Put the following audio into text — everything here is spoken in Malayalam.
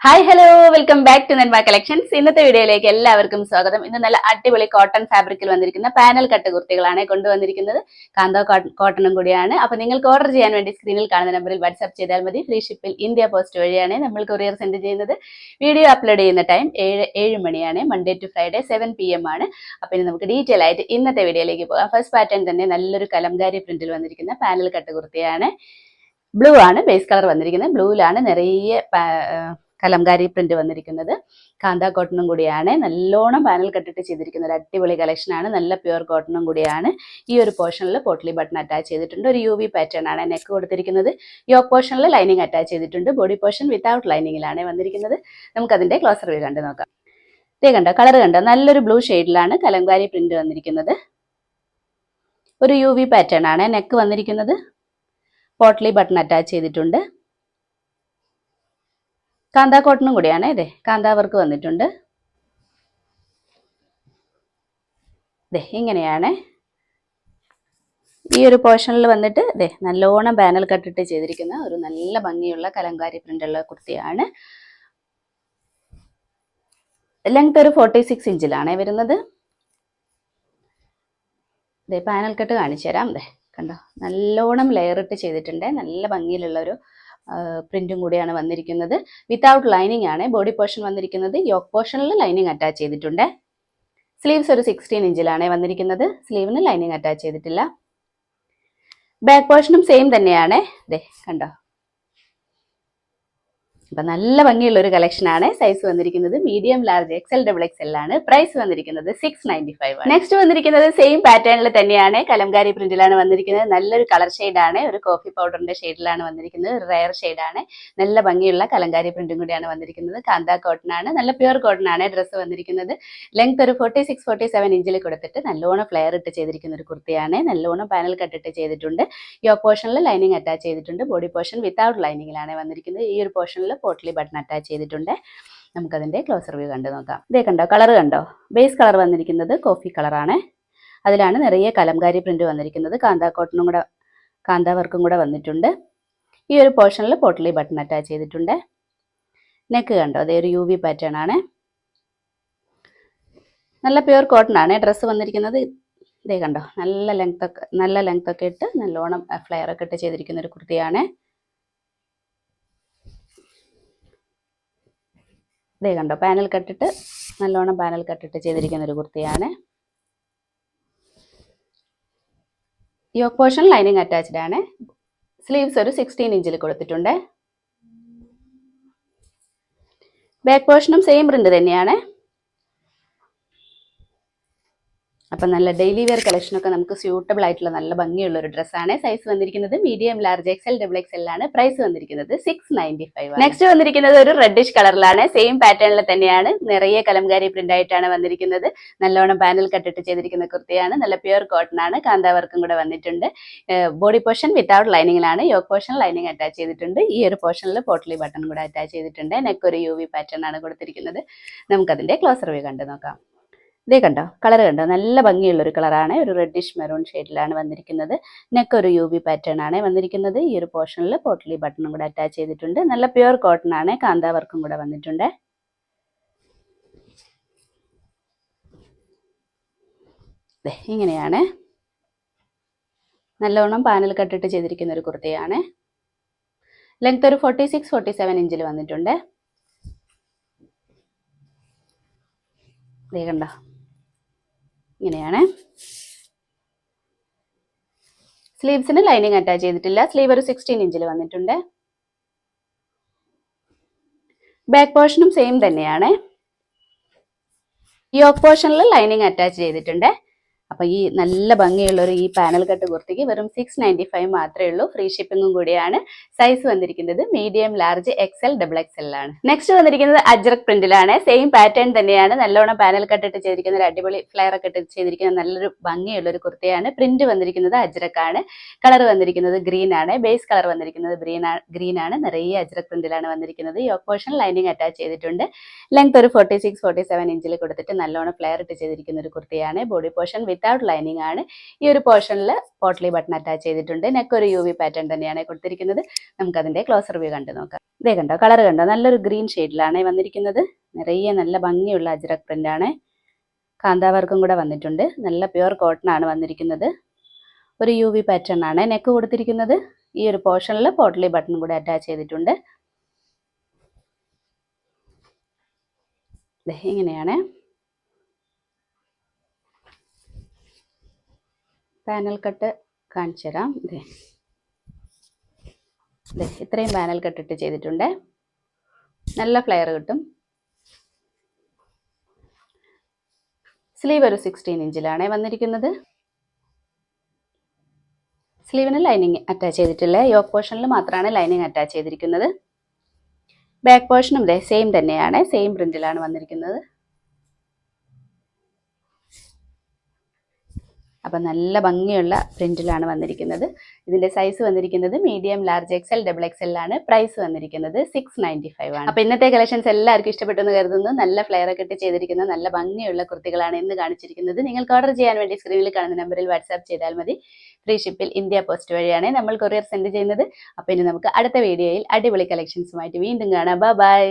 Hi hello welcome back to Nenma collections. ഇന്നത്തെ വീഡിയോയിലേക്ക് എല്ലാവർക്കും സ്വാഗതം. ഇന്ന് നല്ല അടിപൊളി കോട്ടൺ ഫാബ്രിക്കിൽ വന്നിരിക്കുന്ന പാനൽ കട്ട് കുർത്തികളാണ് കൊണ്ടുവന്നിരിക്കുന്നത്. കാന്തോ കോട്ടണും കൂടിയാണ്. അപ്പൊ നിങ്ങൾക്ക് ഓർഡർ ചെയ്യാൻ വേണ്ടി സ്ക്രീനിൽ കാണുന്ന നമ്പറിൽ വാട്സ്ആപ്പ് ചെയ്താൽ മതി. ഫ്രീ ഷിപ്പിൽ ഇന്ത്യ പോസ്റ്റ് വഴിയാണ് നമ്മൾ കൊറിയർ സെൻഡ് ചെയ്യുന്നത്. വീഡിയോ അപ്ലോഡ് ചെയ്യുന്ന ടൈം 7 മണിയാണ്. മൺഡേ ടു ഫ്രൈഡേ 7 PM ആണ്. അപ്പൊ ഇനി നമുക്ക് ഡീറ്റെയിൽ ആയിട്ട് ഇന്നത്തെ വീഡിയോയിലേക്ക് പോകാം. ഫസ്റ്റ് പാറ്റേൺ തന്നെ നല്ലൊരു കലംകാരി പ്രിന്റിൽ വന്നിരിക്കുന്ന പാനൽ കട്ട് കുർത്തിയാണ്. ബ്ലൂ ആണ് ബേസ് കളർ വന്നിരിക്കുന്നത്. ബ്ലൂവിലാണ് നിറയെ കലംകാരി പ്രിന്റ് വന്നിരിക്കുന്നത്. കാന്ത കോട്ടണും കൂടിയാണ്. നല്ലോണം പാനൽ കട്ടിട്ട് ചെയ്തിരിക്കുന്ന ഒരു അടിപൊളി കളക്ഷൻ ആണ്. നല്ല പ്യുവർ കോട്ടണും കൂടിയാണ്. ഈ ഒരു പോർഷനിൽ പോട്ട്ലി ബട്ടൺ അറ്റാച്ച് ചെയ്തിട്ടുണ്ട്. ഒരു UV പാറ്റേൺ ആണ് നെക്ക് കൊടുത്തിരിക്കുന്നത്. യോക്ക് പോർഷനിൽ ലൈനിങ് അറ്റാച്ച് ചെയ്തിട്ടുണ്ട്. ബോഡി പോർഷൻ വിത്തൗട്ട് ലൈനിങ്ങിലാണ് വന്നിരിക്കുന്നത്. നമുക്കതിന്റെ ക്ലോസർ വ്യൂ കണ്ടു നോക്കാം. ഇതേ കണ്ടോ, കളർ കണ്ടോ, നല്ലൊരു ബ്ലൂ ഷെയ്ഡിലാണ് കലംകാരി പ്രിന്റ് വന്നിരിക്കുന്നത്. ഒരു UV പാറ്റേൺ ആണ് നെക്ക് വന്നിരിക്കുന്നത്. പോട്ട്ലി ബട്ടൺ അറ്റാച്ച് ചെയ്തിട്ടുണ്ട്. കാന്ത കോട്ടണും കൂടിയാണ്. ഇതേ കാന്ത വർക്ക് വന്നിട്ടുണ്ട്. ഇതേ ഇങ്ങനെയാണ് ഈ ഒരു പോർഷനിൽ വന്നിട്ട് ഇതേ നല്ലോണം പാനൽ കട്ടിട്ട് ചെയ്തിരിക്കുന്ന ഒരു നല്ല ഭംഗിയുള്ള കലംകാരി പ്രിന്റുള്ള കുർത്തിയാണ്. ലെങ്ത് ഒരു 46 ഇഞ്ചിലാണ് വരുന്നത്. ഇതേ പാനൽ കട്ട് കാണിച്ചു തരാം. ഇതേ കണ്ടോ, നല്ലോണം ലെയർ ഇട്ട് ചെയ്തിട്ടുണ്ട്. നല്ല ഭംഗിയിലുള്ള ഒരു പ്രിന്റും കൂടിയാണ് വന്നിരിക്കുന്നത്. വിത്തൗട്ട് ലൈനിങ് ആണ് ബോഡി പോർഷൻ വന്നിരിക്കുന്നത്. യോക്ക് പോർഷനിൽ ലൈനിങ് അറ്റാച്ച് ചെയ്തിട്ടുണ്ട്. സ്ലീവ്സ് ഒരു 16 ഇഞ്ചിലാണ് വന്നിരിക്കുന്നത്. സ്ലീവിന് ലൈനിങ് അറ്റാച്ച് ചെയ്തിട്ടില്ല. ബാക്ക് പോർഷനും സെയിം തന്നെയാണ്. ദേ കണ്ടോ, അപ്പൊ നല്ല ഭംഗിയുള്ള ഒരു കളക്ഷൻ ആണ്. സൈസ് വന്നിരിക്കുന്നത് മീഡിയം, ലാർജ്, XL, XXL ആണ്. പ്രൈസ് വന്നിരിക്കുന്നത് 695 ആണ്. നെക്സ്റ്റ് വന്നിരിക്കുന്നത് സെയിം പാറ്റേണിൽ തന്നെയാണ്. കലംകാരി പ്രിന്റിലാണ് വന്നിരിക്കുന്നത്. നല്ലൊരു കളർ ഷെയ്ഡാണ്. ഒരു കോഫി പൗഡറിന്റെ ഷെയ്ഡിലാണ് വന്നിരിക്കുന്നത്. ഒരു റയർ ഷെയ്ഡാണ്. നല്ല ഭംഗിയുള്ള കലംകാരി പ്രിന്റും കൂടിയാണ് വന്നിരിക്കുന്നത്. കാന്ത കോട്ടൺ ആണ്. നല്ല പ്യുവർ കോട്ടൺ ആണ് ഡ്രസ്സ് വന്നിരിക്കുന്നത്. ലെങ്ത് ഒരു 46-47 ഇഞ്ചിൽ കൊടുത്തിട്ട് നല്ലോണം ഫ്ലെയർ ഇട്ട് ചെയ്തിരിക്കുന്ന ഒരു കുർത്തിയാണ്. നല്ലോണം പാനൽ കട്ടിട്ട് ചെയ്തിട്ടുണ്ട്. യോക്ക് പോർഷനിൽ ലൈനിങ് അറ്റാച്ച് ചെയ്തിട്ടുണ്ട്. ബോഡി പോർഷൻ വിത്തൗട്ട് ലൈനിങ്ങിലാണ് വന്നിരിക്കുന്നത്. ഈ ഒരു പോർഷനിൽ പോട്ട്ലി ബട്ടൺ അറ്റാച്ച് ചെയ്തിട്ടുണ്ട്. നമുക്കതിന്റെ ക്ലോസർ വ്യൂ കണ്ടു നോക്കാം. ഇതേ കണ്ടോ, കളർ കണ്ടോ, ബേസ് കളർ വന്നിരിക്കുന്നത് കോഫി കളറാണ്. അതിലാണ് നിറയെ കലംകാരി പ്രിന്റ് വന്നിരിക്കുന്നത്. കാന്ത കോട്ടണും കൂടെ, കാന്ത വർക്കും കൂടെ വന്നിട്ടുണ്ട്. ഈ ഒരു പോർഷനിൽ പോട്ട്ലി ബട്ടൺ അറ്റാച്ച് ചെയ്തിട്ടുണ്ട്. നെക്ക് കണ്ടോ, അതേ ഒരു UV പാറ്റേൺ ആണ്. നല്ല പ്യുവർ കോട്ടൺ ആണ് ഡ്രസ്സ് വന്നിരിക്കുന്നത്. ഇതേ കണ്ടോ, നല്ല ലെങ്ത് ഒക്കെ ഇട്ട് നല്ലോണം ഫ്ലെയർ ഒക്കെ ഇട്ട് ചെയ്തിരിക്കുന്ന ഒരു കുർത്തിയാണ്. ഇതേ കണ്ടോ, പാനൽ കട്ടിട്ട് നല്ലോണം പാനൽ കട്ടിട്ട് ചെയ്തിരിക്കുന്ന ഒരു കുർത്തിയാണ്. യോക്ക് പോർഷൻ ലൈനിങ് അറ്റാച്ച്ഡ് ആണ്. സ്ലീവ്സ് ഒരു 16 ഇഞ്ചിൽ കൊടുത്തിട്ടുണ്ട്. ബാക്ക് പോർഷനും സെയിം പ്രിന്റ് തന്നെയാണ്. അപ്പൊ നല്ല ഡെയിലി വെയർ കളക്ഷനൊക്കെ നമുക്ക് സ്യൂട്ടബിൾ ആയിട്ടുള്ള നല്ല ഭംഗിയുള്ള ഒരു ഡ്രസ്സാണ്. സൈസ് വന്നിരിക്കുന്നത് മീഡിയം, ലാർജ്, XL, XXL ആണ്. പ്രൈസ് വന്നിരിക്കുന്നത് 695 ആണ്. നെക്സ്റ്റ് വന്നിരിക്കുന്നത് ഒരു റെഡിഷ് കളറിലാണ്. സെയിം പാറ്റേണിൽ തന്നെയാണ്. നിറയെ കലംകാരി പ്രിന്റ് ആയിട്ടാണ് വന്നിരിക്കുന്നത്. നല്ലോണം പാനൽ കട്ടിട്ട് ചെയ്തിരിക്കുന്ന കുർത്തിയാണ്. നല്ല പ്യുവർ കോട്ടൺ ആണ്. കാന്ത വർക്കും കൂടെ വന്നിട്ടുണ്ട്. ബോഡി പോർഷൻ വിത്തൗട്ട് ലൈനിങ്ങിലാണ്. യോക്ക് പോർഷൻ ലൈനിങ് അറ്റാച്ച് ചെയ്തിട്ടുണ്ട്. ഈ ഒരു പോർഷനിൽ പോട്ട്ലി ബട്ടൺ കൂടെ അറ്റാച്ച് ചെയ്തിട്ടുണ്ട്. നെക്ക് ഒരു UV പാറ്റേൺ ആണ് കൊടുത്തിരിക്കുന്നത്. നമുക്കതിന്റെ ക്ലോസർ വ്യൂ കണ്ടു നോക്കാം. ഇതേ കണ്ടോ, കളർ കണ്ടോ, നല്ല ഭംഗിയുള്ള ഒരു കളറാണ്. ഒരു റെഡിഷ് മെറൂൺ ഷെയ്ഡിലാണ് വന്നിരിക്കുന്നത്. നെക്ക് ഒരു UV പാറ്റേൺ ആണ് വന്നിരിക്കുന്നത്. ഈ ഒരു പോർഷനിൽ പോട്ട്ലി ബട്ടണും കൂടെ അറ്റാച്ച് ചെയ്തിട്ടുണ്ട്. നല്ല പ്യുവർ കോട്ടൺ ആണ്. കാന്ത വർക്കും കൂടെ വന്നിട്ടുണ്ട്. ഇങ്ങനെയാണ് നല്ലോണം പാനൽ കട്ടിട്ട് ചെയ്തിരിക്കുന്ന ഒരു കുർത്തിയാണ്. ലെങ്ത് ഒരു 46-47 ഇഞ്ചിൽ വന്നിട്ടുണ്ട്. ഇതേ കണ്ടോ, ഇങ്ങനെയാണ്. സ്ലീവ്സിന് ലൈനിങ് അറ്റാച്ച് ചെയ്തിട്ടില്ല. സ്ലീവ് ഒരു 16 ഇഞ്ചിൽ വന്നിട്ടുണ്ട്. ബാക്ക് പോർഷനും സെയിം തന്നെയാണ്. യോക്ക് പോർഷനിൽ ലൈനിങ് അറ്റാച്ച് ചെയ്തിട്ടുണ്ട്. അപ്പൊ ഈ നല്ല ഭംഗിയുള്ള ഒരു ഈ പാനൽ കട്ട് കുർത്തിക്ക് വെറും 695 മാത്രമേ ഉള്ളൂ. ഫ്രീ ഷിപ്പിംഗും കൂടിയാണ്. സൈസ് വന്നിരിക്കുന്നത് മീഡിയം, ലാർജ്, XL, XXL ആണ്. നെക്സ്റ്റ് വന്നിരിക്കുന്നത് അജ്രക് പ്രിന്റിലാണ്. സെയിം പാറ്റേൺ തന്നെയാണ്. നല്ലോണം പാനൽ കട്ടിട്ട് ചെയ്തിരിക്കുന്ന ഒരു അടിപൊളി ഫ്ലെയർ ഒക്കെ ഇട്ട് ചെയ്തിരിക്കുന്ന നല്ലൊരു ഭംഗിയുള്ള ഒരു കുർത്തിയാണ്. പ്രിന്റ് വന്നിരിക്കുന്നത് അജ്രക് ആണ്. കളർ വന്നിരിക്കുന്നത് ഗ്രീൻ ആണ്. ബേസ് കളർ വന്നിരിക്കുന്നത് ഗ്രീൻ ആണ്. നിറയെ അജ്രക് പ്രിന്റിലാണ് വന്നിരിക്കുന്നത്. യോക്ക് പോർഷൻ ലൈനിങ് അറ്റാച്ച് ചെയ്തിട്ടുണ്ട്. ലെങ്ത് ഒരു 46-47 ഇഞ്ചിൽ കൊടുത്തിട്ട് നല്ലോണം ഫ്ലെയർ ഇട്ട് ചെയ്തിരിക്കുന്ന ഒരു കുർത്തിയാണ്. ബോഡി പോർഷൻ വിത്തൗട്ട് ലൈനിങ് ആണ്. ഈ ഒരു പോർഷനിൽ പോട്ട്ലി ബട്ടൺ അറ്റാച്ച് ചെയ്തിട്ടുണ്ട്. നെക്ക് ഒരു UV പാറ്റേൺ തന്നെയാണ് കൊടുത്തിരിക്കുന്നത്. നമുക്കതിന്റെ ക്ലോസർ വ്യൂ കണ്ടു നോക്കാം. ഇതേ കണ്ടോ, കളർ കണ്ടോ, നല്ലൊരു ഗ്രീൻ ഷെയ്ഡിലാണ് വന്നിരിക്കുന്നത്. നിറയെ നല്ല ഭംഗിയുള്ള അജ്രക് പ്രിന്റ് ആണ്. കാന്താവർക്കും കൂടെ വന്നിട്ടുണ്ട്. നല്ല പ്യുവർ കോട്ടൺ ആണ് വന്നിരിക്കുന്നത്. ഒരു UV പാറ്റേൺ ആണ് നെക്ക് കൊടുത്തിരിക്കുന്നത്. ഈ ഒരു പോർഷനിൽ പോട്ട്ലി ബട്ടൺ കൂടെ അറ്റാച്ച് ചെയ്തിട്ടുണ്ട്. ഇങ്ങനെയാണ് പാനൽ കട്ട് കാണിച്ചു തരാം. ഇത്രയും പാനൽ കട്ടിട്ട് ചെയ്തിട്ടുണ്ട്. നല്ല ഫ്ലെയർ കിട്ടും. സ്ലീവ് ഒരു 16 ഇഞ്ചിലാണ് വന്നിരിക്കുന്നത്. സ്ലീവിന് ലൈനിങ് അറ്റാച്ച് ചെയ്തിട്ടില്ല. യോക്ക് പോർഷനിൽ മാത്രമാണ് ലൈനിങ് അറ്റാച്ച് ചെയ്തിരിക്കുന്നത്. ബാക്ക് പോർഷനും സെയിം തന്നെയാണ്, സെയിം പ്രിന്റിലാണ് വന്നിരിക്കുന്നത്. അപ്പം നല്ല ഭംഗിയുള്ള പ്രിന്റിലാണ് വന്നിരിക്കുന്നത്. ഇതിന്റെ സൈസ് വന്നിരിക്കുന്നത് മീഡിയം, ലാർജ്, XL, XXL ആണ്. പ്രൈസ് വന്നിരിക്കുന്നത് 695 ആണ്. അപ്പോൾ ഇന്നത്തെ കളക്ഷൻസ് എല്ലാവർക്കും ഇഷ്ടപ്പെട്ടു എന്ന് കരുതുന്നു. നല്ല ഫ്ലെയർ ഒക്കെ ഇട്ട് ചെയ്തിരിക്കുന്ന നല്ല ഭംഗിയുള്ള കുർത്തികളാണ് ഇന്ന് കാണിച്ചിരിക്കുന്നത്. നിങ്ങൾക്ക് ഓർഡർ ചെയ്യാൻ വേണ്ടി സ്ക്രീനിൽ കാണുന്ന നമ്പറിൽ വാട്സാപ്പ് ചെയ്താൽ മതി. ഫ്രീ ഷിപ്പിൽ ഇന്ത്യ പോസ്റ്റ് വഴിയാണ് നമ്മൾ കൊറിയർ സെൻഡ് ചെയ്യുന്നത്. അപ്പോൾ ഇനി നമുക്ക് അടുത്ത വീഡിയോയിൽ അടിപൊളി കളക്ഷൻസുമായിട്ട് വീണ്ടും കാണാം. ബൈ.